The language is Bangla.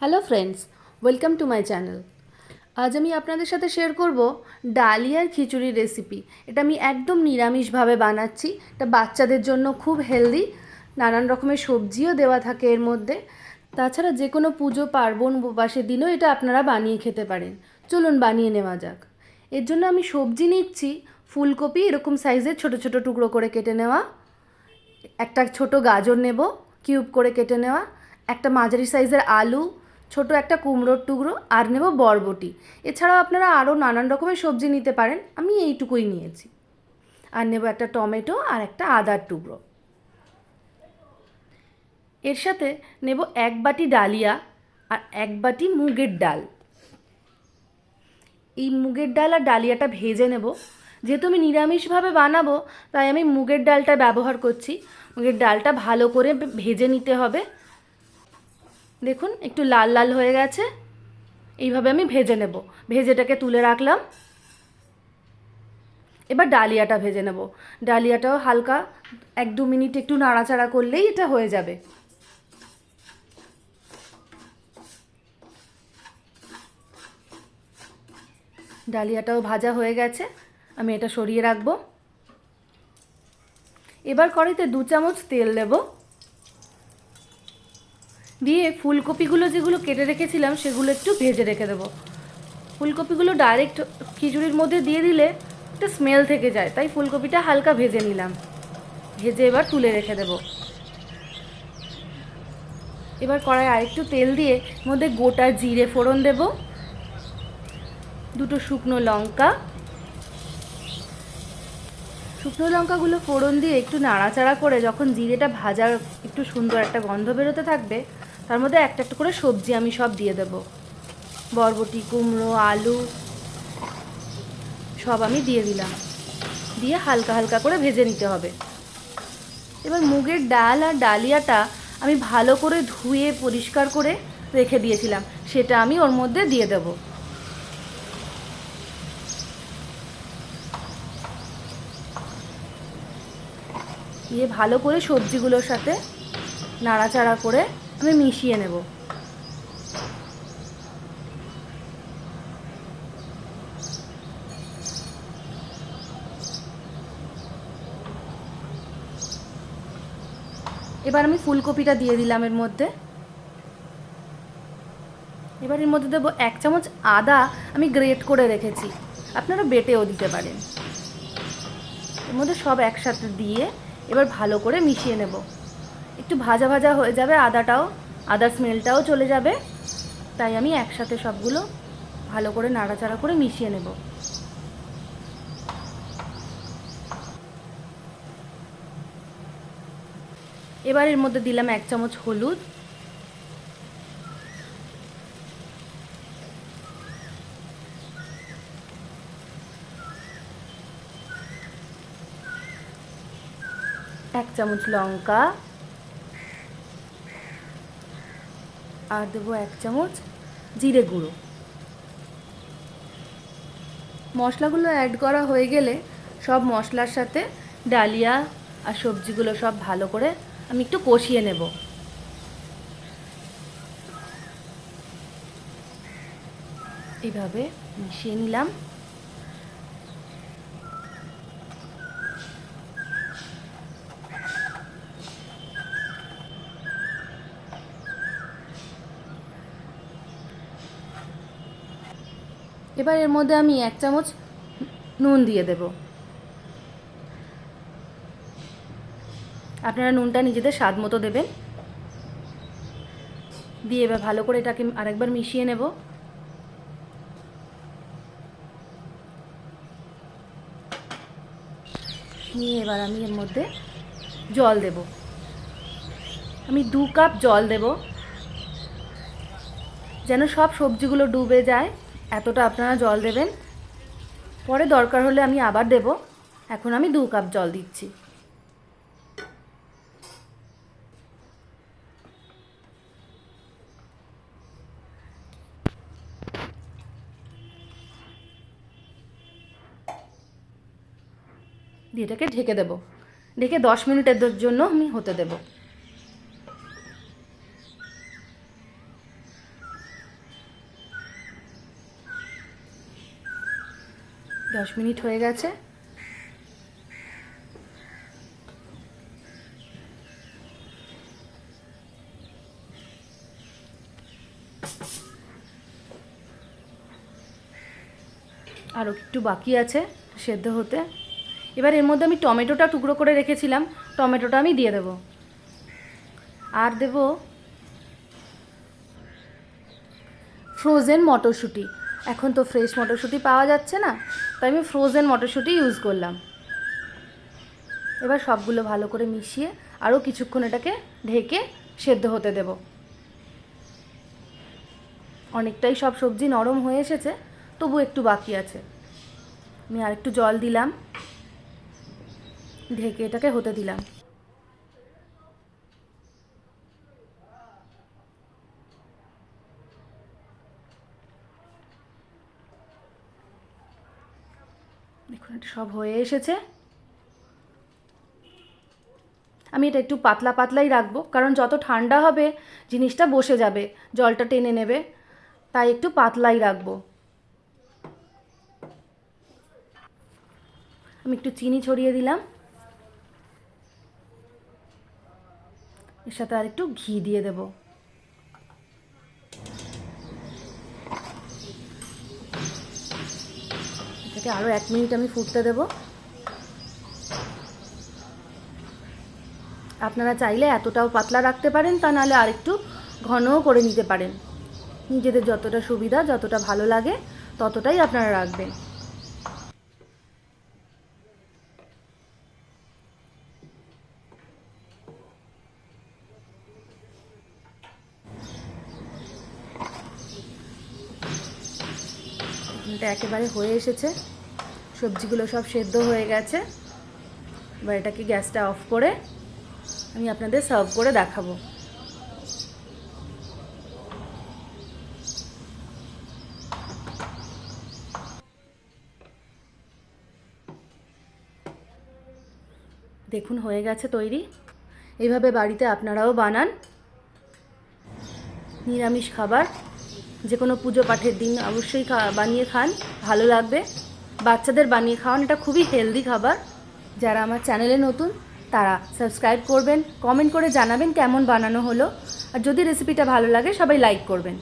Hello friends, welcome to my channel. আজ আমি আপনাদের সাথে শেয়ার করব ডালিয়ার খিচুড়ির রেসিপি। এটা আমি একদম নিরামিষভাবে বানাচ্ছি। এটা বাচ্চাদের জন্য খুব হেলদি, নানান রকমের সবজিও দেওয়া থাকে এর মধ্যে। তাছাড়া যে কোনো পুজো পার্বণ উপবাসের দিনও এটা আপনারা বানিয়ে খেতে পারেন। চলুন বানিয়ে নেওয়া যাক। এর জন্য আমি সবজি নিচ্ছি ফুলকপি, এরকম সাইজের ছোট ছোট টুকরো করে কেটে নেওয়া। একটা ছোট গাজর নেব, কিউব করে কেটে নেওয়া। একটা মাঝারি সাইজের আলু, ছোট একটা কুমড়োর টুকরো, আর নেব বরবটি। এছাড়াও আপনারা আরও নানান রকমের সবজি নিতে পারেন, আমি এইটুকুই নিয়েছি। আর নেব একটা টমেটো আর একটা আদার টুকরো। এর সাথে নেব এক বাটি ডালিয়া আর এক বাটি মুগের ডাল। এই মুগের ডাল আর ডালিয়াটা ভেজে নেব। যেহেতু আমি নিরামিষভাবে বানাবো, তাই আমি মুগের ডালটা ব্যবহার করছি। মুগের ডালটা ভালো করে ভেজে নিতে হবে। দেখুন একটু লাল লাল হয়ে গেছে, এইভাবে আমি ভেজে নেব। ভেজেটাকে তুলে রাখলাম। এবার ডালিয়াটা ভেজে নেব। ডালিয়াটাও হালকা 1-2 মিনিট একটু নাড়াচাড়া করলেই এটা হয়ে যাবে। ডালিয়াটাও ভাজা হয়ে গেছে, আমি এটা সরিয়ে রাখবো। এবার কড়াইতে 2 চামচ তেল দেব, দিয়ে ফুলকপিগুলো যেগুলো কেটে রেখেছিলাম সেগুলো একটু ভেজে রেখে দেবো। ফুলকপিগুলো ডাইরেক্ট খিচুড়ির মধ্যে দিয়ে দিলে একটা স্মেল থেকে যায়, তাই ফুলকপিটা হালকা ভেজে নিলাম। ভেজে এবার তুলে রেখে দেব। এবার কড়াই আরেকটু তেল দিয়ে মধ্যে গোটা জিরে ফোড়ন দেব, 2 শুকনো লঙ্কা। শুকনো লঙ্কাগুলো ফোড়ন দিয়ে একটু নাড়াচাড়া করে যখন জিরেটা ভাজার একটু সুন্দর একটা গন্ধ বেরোতে থাকবে, তার মধ্যে একটা একটা করে সবজি আমি সব দিয়ে দেব। বরবটি, কুমড়ো, আলু সব আমি দিয়ে দিলাম। দিয়ে হালকা হালকা করে ভেজে নিতে হবে। এবার মুগের ডাল আর ডালিয়াটা আমি ভালো করে ধুয়ে পরিষ্কার করে রেখে দিয়েছিলাম, সেটা আমি ওর মধ্যে দিয়ে দেব। দিয়ে ভালো করে সবজিগুলোর সাথে নাড়াচাড়া করে আমি মিশিয়ে নেব। এবার আমি ফুলকপিটা দিয়ে দিলাম এর মধ্যে। এবার এর মধ্যে দেবো 1 চামচ আদা, আমি গ্রেট করে রেখেছি, আপনারা বেটেও দিতে পারেন। এর মধ্যে সব একসাথে দিয়ে এবার ভালো করে মিশিয়ে নেব। একটু ভাজা ভাজা হয়ে যাবে আদাটাও, আদার স্মেলটাও চলে যাবে, তাই আমি একসাথে সবগুলো ভালো করে নাড়াচাড়া করে মিশিয়ে নেব। এবার এর মধ্যে দিলাম 1 চামচ হলুদ, এক চামচ লঙ্কা, আর দেবো 1 চামচ জিরে গুঁড়ো। মশলাগুলো অ্যাড করা হয়ে গেলে সব মশলার সাথে ডালিয়া আর সবজিগুলো সব ভালো করে আমি একটু কষিয়ে নেব। এইভাবে মিশিয়ে নিলাম। এবার এর মধ্যে আমি 1 চামচ নুন দিয়ে দেব। আপনারা নুনটা নিজেদের স্বাদ মতো দেবেন। দিয়ে এবার ভালো করে এটাকে আরেকবার মিশিয়ে নেব। নিয়ে এবার আমি এর মধ্যে জল দেব। আমি 2 কাপ জল দেব, যেন সব সবজিগুলো ডুবে যায়, এতটা আপনারা জল দেবেন। পরে দরকার হলে আমি আবার দেব, এখন আমি 2 কাপ জল দিচ্ছি। দিয়ে এটাকে ঢেকে দেব। ঢেকে 10 মিনিটের জন্য আমি হতে দেব। 10 মিনিট হয়ে গেছে। আরও একটু বাকি আছে সেদ্ধ হতে। এবার এর মধ্যে আমি টমেটোটা টুকরো করে রেখেছিলাম, টমেটোটা আমি দিয়ে দেব। আর দেব ফ্রোজেন মটরশুঁটি। এখন তো ফ্রেশ মটরশুঁটি পাওয়া যাচ্ছে না, তাই আমি ফ্রোজেন মটরশুঁটি ইউজ করলাম। এবার সবগুলো ভালো করে মিশিয়ে আরও কিছুক্ষণ এটাকে ঢেকে সেদ্ধ হতে দেব। অনেকটাই সব সবজি নরম হয়ে এসেছে, তবু একটু বাকি আছে। আমি আর একটু জল দিলাম, ঢেকে এটাকে হতে দিলাম। দেখুন এটা সব হয়ে এসেছে। আমি এটা একটু পাতলা পাতলাই রাখবো, কারণ যত ঠান্ডা হবে জিনিসটা বসে যাবে, জলটা টেনে নেবে, তাই একটু পাতলাই রাখবো। আমি একটু চিনি ছড়িয়ে দিলাম, এর সাথে আর একটু ঘি দিয়ে দেব। এটাকে আরও 1 মিনিট আমি ফুটতে দেব। আপনারা চাইলে এতটাও পাতলা রাখতে পারেন, তা নাহলে আর একটু ঘনও করে নিতে পারেন। নিজেদের যতটা সুবিধা, যতটা ভালো লাগে ততটাই আপনারা রাখবেন। এটা একেবারে হয়ে এসেছে, সবজিগুলো সব সেদ্ধ হয়ে গেছে। এবার এটাকে গ্যাসটা অফ করে আমি আপনাদের সার্ভ করে দেখাবো। দেখুন হয়ে গেছে তৈরি। এইভাবে বাড়িতে আপনারাও বানান। নিরামিষ খাবার যে কোনো পুজো পাঠের দিন অবশ্যই বানিয়ে খান, ভালো লাগবে। বাচ্চাদের বানিয়ে খাওয়ান, এটা খুবই হেলদি খাবার। যারা আমার চ্যানেলে নতুন তারা সাবস্ক্রাইব করবেন, কমেন্ট করে জানাবেন কেমন বানানো হলো। আর যদি রেসিপিটা ভালো লাগে সবাই লাইক করবেন।